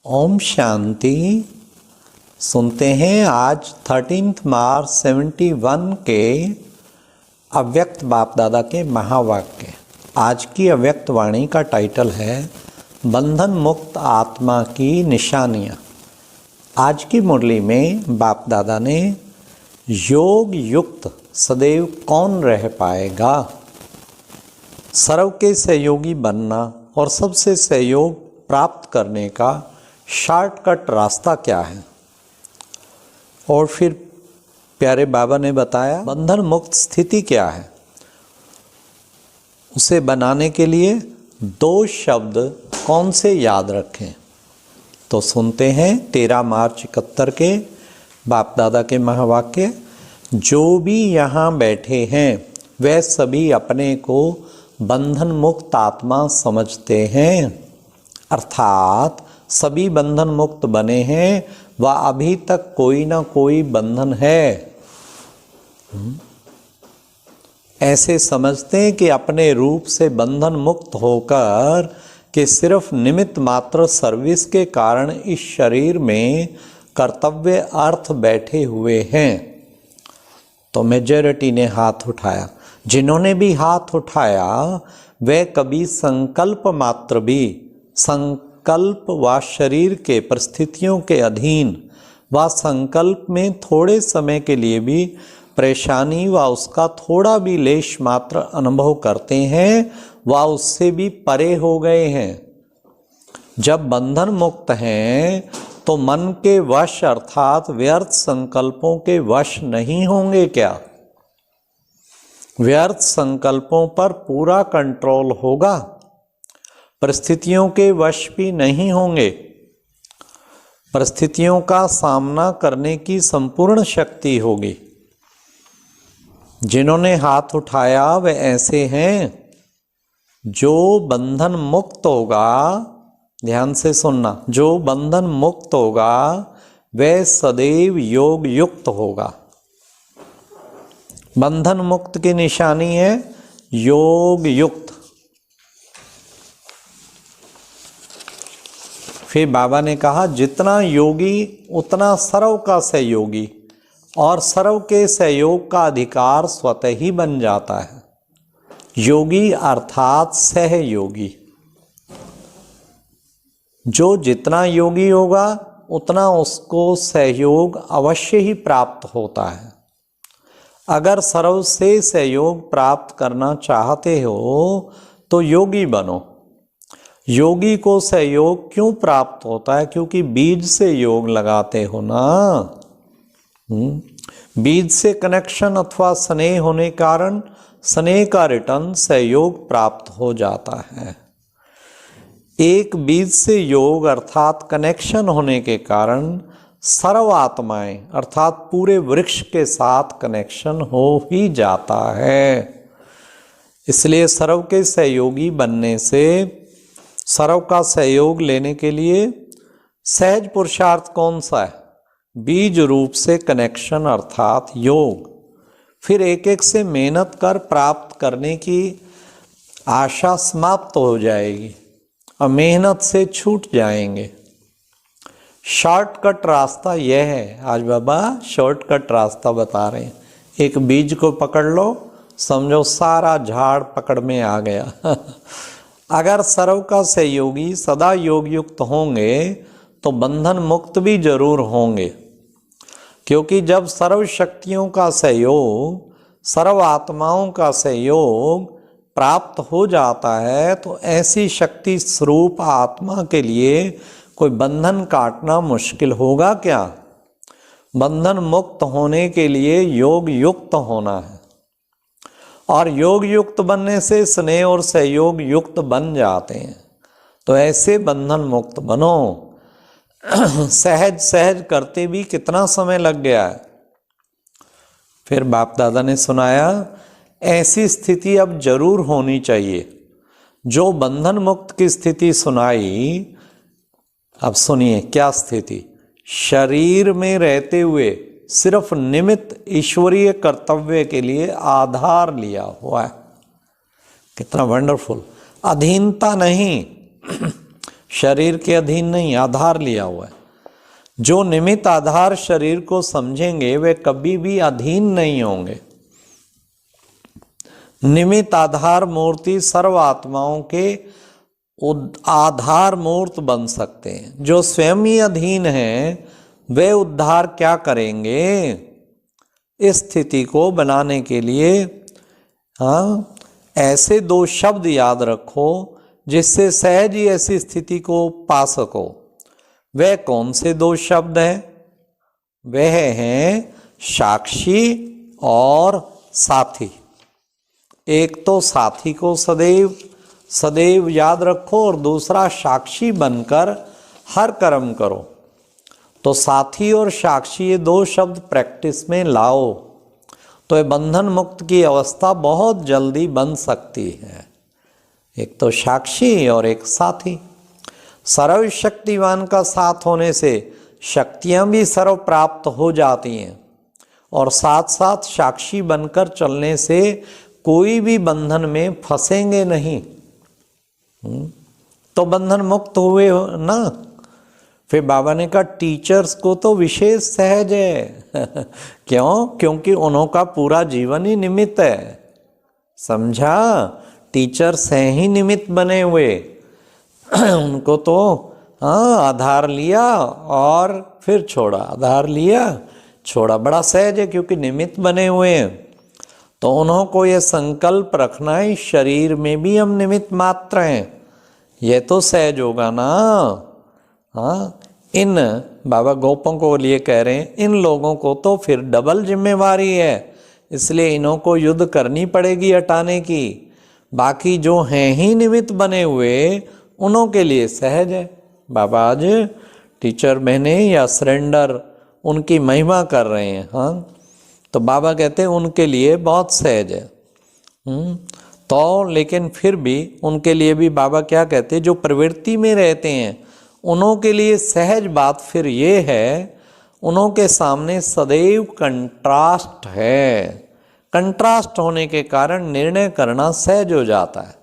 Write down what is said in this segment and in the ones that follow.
ओम शांति। सुनते हैं आज 13 मार्च 71 के अव्यक्त बाप दादा के महावाक्य। आज की अव्यक्त वाणी का टाइटल है बंधन मुक्त आत्मा की निशानियाँ। आज की मुरली में बाप दादा ने योग युक्त सदैव कौन रह पाएगा, सर्व के सहयोगी बनना और सबसे सहयोग प्राप्त करने का शॉर्टकट रास्ता क्या है। और फिर प्यारे बाबा ने बताया बंधन मुक्त स्थिति क्या है। उसे बनाने के लिए 2 शब्द कौन से याद रखें। तो सुनते हैं 13 मार्च 71 के बाप दादा के महावाक्य। जो भी यहाँ बैठे हैं वह सभी अपने को बंधन मुक्त आत्मा समझते हैं, अर्थात सभी बंधन मुक्त बने हैं व अभी तक कोई ना कोई बंधन है। ऐसे समझते हैं कि अपने रूप से बंधन मुक्त होकर कि सिर्फ निमित्त मात्र सर्विस के कारण इस शरीर में कर्तव्य अर्थ बैठे हुए हैं। तो मेजॉरिटी ने हाथ उठाया। जिन्होंने भी हाथ उठाया वे कभी संकल्प मात्र भी संकल्प व शरीर के परिस्थितियों के अधीन व संकल्प में थोड़े समय के लिए भी परेशानी व उसका थोड़ा भी लेश मात्र अनुभव करते हैं व उससे भी परे हो गए हैं। जब बंधन मुक्त हैं तो मन के वश अर्थात व्यर्थ संकल्पों के वश नहीं होंगे क्या? व्यर्थ संकल्पों पर पूरा कंट्रोल होगा, परिस्थितियों के वश भी नहीं होंगे। परिस्थितियों का सामना करने की संपूर्ण शक्ति होगी। जिन्होंने हाथ उठाया वे ऐसे हैं जो बंधन मुक्त होगा। ध्यान से सुनना, जो बंधन मुक्त होगा वह सदैव योग युक्त होगा। बंधन मुक्त की निशानी है योग युक्त। फिर बाबा ने कहा जितना योगी उतना सर्व का सहयोगी और सर्व के सहयोग का अधिकार स्वतः ही बन जाता है। योगी अर्थात सहयोगी। जो जितना योगी होगा उतना उसको सहयोग अवश्य ही प्राप्त होता है। अगर सर्व से सहयोग प्राप्त करना चाहते हो तो योगी बनो। योगी को सहयोग क्यों प्राप्त होता है? क्योंकि बीज से योग लगाते हो ना। बीज से कनेक्शन अथवा स्नेह होने कारण स्नेह का रिटर्न सहयोग प्राप्त हो जाता है। एक बीज से योग अर्थात कनेक्शन होने के कारण सर्व आत्माएं अर्थात पूरे वृक्ष के साथ कनेक्शन हो ही जाता है। इसलिए सर्व के सहयोगी बनने से, सर्व का सहयोग लेने के लिए सहज पुरुषार्थ कौन सा है? बीज रूप से कनेक्शन अर्थात योग। फिर एक एक से मेहनत कर प्राप्त करने की आशा समाप्त हो जाएगी और मेहनत से छूट जाएंगे। शॉर्टकट रास्ता यह है। आज बाबा शॉर्टकट रास्ता बता रहे हैं। एक बीज को पकड़ लो, समझो सारा झाड़ पकड़ में आ गया। अगर सर्व का सहयोगी सदा योग युक्त होंगे तो बंधन मुक्त भी जरूर होंगे। क्योंकि जब सर्व शक्तियों का सहयोग, सर्व आत्माओं का सहयोग प्राप्त हो जाता है तो ऐसी शक्ति स्वरूप आत्मा के लिए कोई बंधन काटना मुश्किल होगा क्या? बंधन मुक्त होने के लिए योग युक्त होना है और योग युक्त बनने से स्नेह और सहयोग युक्त बन जाते हैं। तो ऐसे बंधन मुक्त बनो। सहज सहज करते भी कितना समय लग गया है। फिर बाप दादा ने सुनाया ऐसी स्थिति अब जरूर होनी चाहिए। जो बंधन मुक्त की स्थिति सुनाई, अब सुनिए क्या स्थिति। शरीर में रहते हुए सिर्फ निमित्त ईश्वरीय कर्तव्य के लिए आधार लिया हुआ है। कितना वंडरफुल। अधीनता नहीं, शरीर के अधीन नहीं, आधार लिया हुआ है। जो निमित्त आधार शरीर को समझेंगे वे कभी भी अधीन नहीं होंगे। निमित्त आधार मूर्ति सर्व आत्माओं के आधार मूर्त बन सकते हैं। जो स्वयं ही अधीन हैं वे उद्धार क्या करेंगे? इस स्थिति को बनाने के लिए ऐसे दो शब्द याद रखो जिससे सहज ही ऐसी स्थिति को पा सको। वह कौन से दो शब्द हैं? वह हैं साक्षी और साथी। एक तो साथी को सदैव सदैव याद रखो और दूसरा साक्षी बनकर हर कर्म करो। तो साथी और साक्षी ये दो शब्द प्रैक्टिस में लाओ तो ये बंधन मुक्त की अवस्था बहुत जल्दी बन सकती है। एक तो साक्षी और एक साथी। सर्वशक्तिवान का साथ होने से शक्तियां भी सर्व प्राप्त हो जाती हैं और साथ साथ साक्षी बनकर चलने से कोई भी बंधन में फंसेंगे नहीं। तो बंधन मुक्त हुए ना। फिर बाबा ने कहा टीचर्स को तो विशेष सहज है क्यों? क्योंकि उनका पूरा जीवन ही निमित्त है। समझा? टीचर्स हैं ही निमित्त बने हुए उनको तो आधार लिया और फिर छोड़ा, आधार लिया छोड़ा, बड़ा सहज है क्योंकि निमित्त बने हुए हैं। तो उनको ये संकल्प रखना है शरीर में भी हम निमित्त मात्र हैं, ये तो सहज होगा ना। इन बाबा गोपों को लिए कह रहे हैं, इन लोगों को तो फिर डबल जिम्मेवारी है, इसलिए इन्हों को युद्ध करनी पड़ेगी हटाने की। बाकी जो हैं ही निमित्त बने हुए उन्हों के लिए सहज है। बाबा आज टीचर बहने या सरेंडर उनकी महिमा कर रहे हैं। तो बाबा कहते हैं उनके लिए बहुत सहज है। तो लेकिन फिर भी उनके लिए भी बाबा क्या कहते हैं, जो प्रवृत्ति में रहते हैं उन्हों के लिए सहज बात फिर ये है, उन्हों के सामने सदैव कंट्रास्ट है। कंट्रास्ट होने के कारण निर्णय करना सहज हो जाता है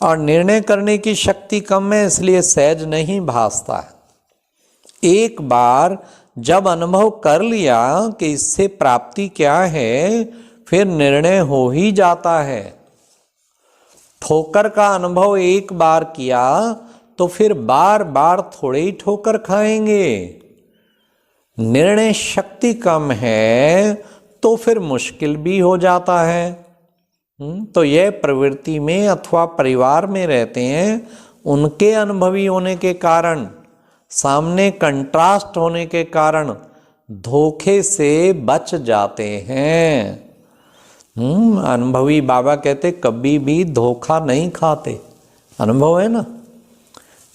और निर्णय करने की शक्ति कम है इसलिए सहज नहीं भासता है। एक बार जब अनुभव कर लिया कि इससे प्राप्ति क्या है, फिर निर्णय हो ही जाता है। ठोकर का अनुभव एक बार किया तो फिर बार बार थोड़े ही ठोकर खाएंगे। निर्णय शक्ति कम है तो फिर मुश्किल भी हो जाता है। तो यह प्रवृत्ति में अथवा परिवार में रहते हैं, उनके अनुभवी होने के कारण, सामने कंट्रास्ट होने के कारण धोखे से बच जाते हैं। अनुभवी बाबा कहते कभी भी धोखा नहीं खाते, अनुभव है ना।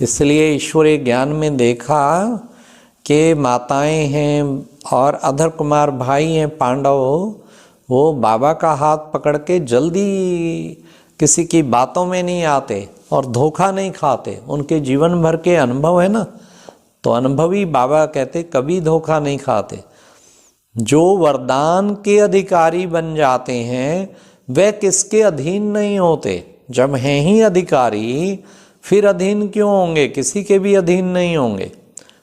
इसलिए ईश्वरीय ज्ञान में देखा कि माताएं हैं और अधर कुमार भाई हैं पांडव, वो बाबा का हाथ पकड़ के जल्दी किसी की बातों में नहीं आते और धोखा नहीं खाते, उनके जीवन भर के अनुभव है ना। तो अनुभवी बाबा कहते कभी धोखा नहीं खाते। जो वरदान के अधिकारी बन जाते हैं वे किसके अधीन नहीं होते। जब हैं ही अधिकारी फिर अधीन क्यों होंगे, किसी के भी अधीन नहीं होंगे।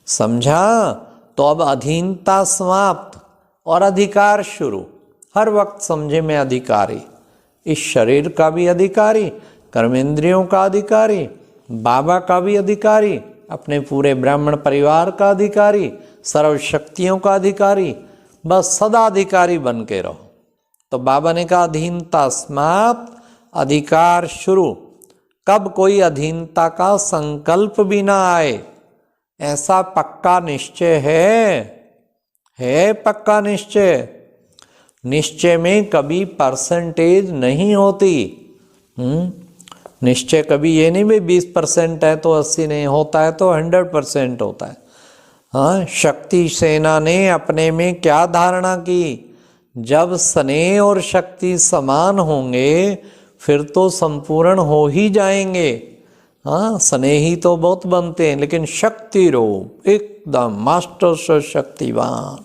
समझा? तो अब अधीनता समाप्त और अधिकार शुरू। हर वक्त समझे मैं अधिकारी, इस शरीर का भी अधिकारी, कर्मेंद्रियों का अधिकारी, बाबा का भी अधिकारी, अपने पूरे ब्राह्मण परिवार का अधिकारी, सर्वशक्तियों का अधिकारी, बस सदा अधिकारी बन के रहो। तो बाबा ने कहा अधीनता समाप्त, अधिकार शुरू। कब कोई अधीनता का संकल्प भी ना आए, ऐसा पक्का निश्चय है पक्का निश्चय। निश्चय में कभी परसेंटेज नहीं होती। निश्चय कभी ये नहीं भी 20% है तो 80 नहीं, होता है तो 100% होता है। हाँ, शक्ति सेना ने अपने में क्या धारणा की, जब स्नेह और शक्ति समान होंगे फिर तो संपूर्ण हो ही जाएंगे। हाँ, स्नेही तो बहुत बनते हैं लेकिन शक्ति रूप एकदम मास्टर शक्तिवान,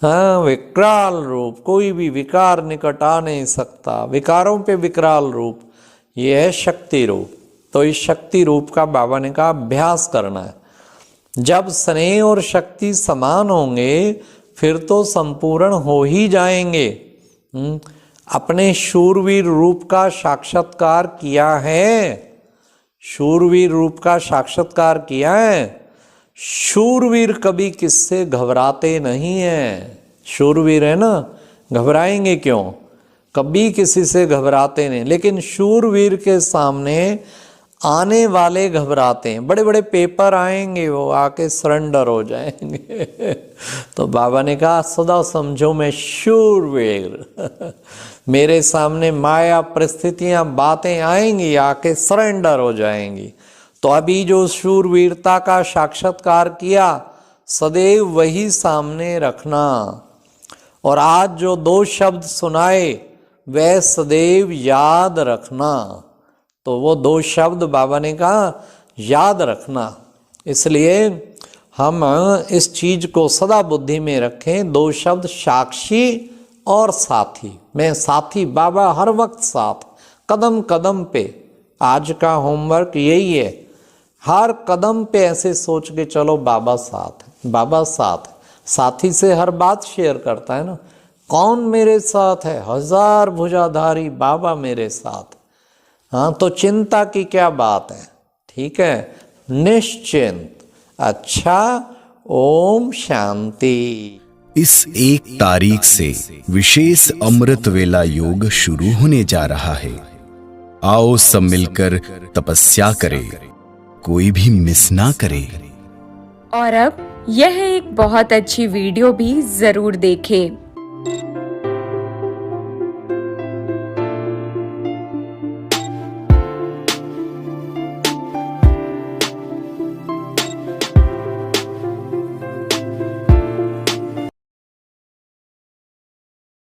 हाँ, विकराल रूप, कोई भी विकार निकट आ नहीं सकता, विकारों पे विकराल रूप, ये है शक्ति रूप। तो इस शक्ति रूप का बाबा ने कहा अभ्यास करना है। जब स्नेह और शक्ति समान होंगे फिर तो संपूर्ण हो ही जाएंगे। अपने शूरवीर रूप का साक्षात्कार किया है, शूरवीर रूप का साक्षात्कार किया है। शूरवीर कभी किससे घबराते नहीं हैं। शूरवीर है ना, घबराएंगे क्यों, कभी किसी से घबराते नहीं। लेकिन शूरवीर के सामने आने वाले घबराते हैं। बड़े बड़े पेपर आएंगे, वो आके सरेंडर हो जाएंगे। तो बाबा ने कहा सदा समझो मैं शूरवीर। मेरे सामने माया परिस्थितियां बातें आएंगी, आके सरेंडर हो जाएंगी। तो अभी जो शूरवीरता का साक्षात्कार किया सदैव वही सामने रखना। और आज जो 2 शब्द सुनाए वह सदैव याद रखना। तो वो 2 शब्द बाबा ने कहा याद रखना। इसलिए हम इस चीज को सदा बुद्धि में रखें। 2 शब्द साक्षी और साथी। मैं साथी, बाबा हर वक्त साथ, कदम कदम पे। आज का होमवर्क यही है, हर कदम पे ऐसे सोच के चलो बाबा साथ है, बाबा साथ है। साथी से हर बात शेयर करता है ना, कौन मेरे साथ है, 1000 भुजाधारी बाबा मेरे साथ। हाँ, तो चिंता की क्या बात है, ठीक है, निश्चिंत। अच्छा, ओम शांति। इस 1 तारीख से विशेष अमृत वेला योग शुरू होने जा रहा है। आओ सब मिलकर तपस्या करें, कोई भी मिस ना करे। और अब यह एक बहुत अच्छी वीडियो भी जरूर देखें।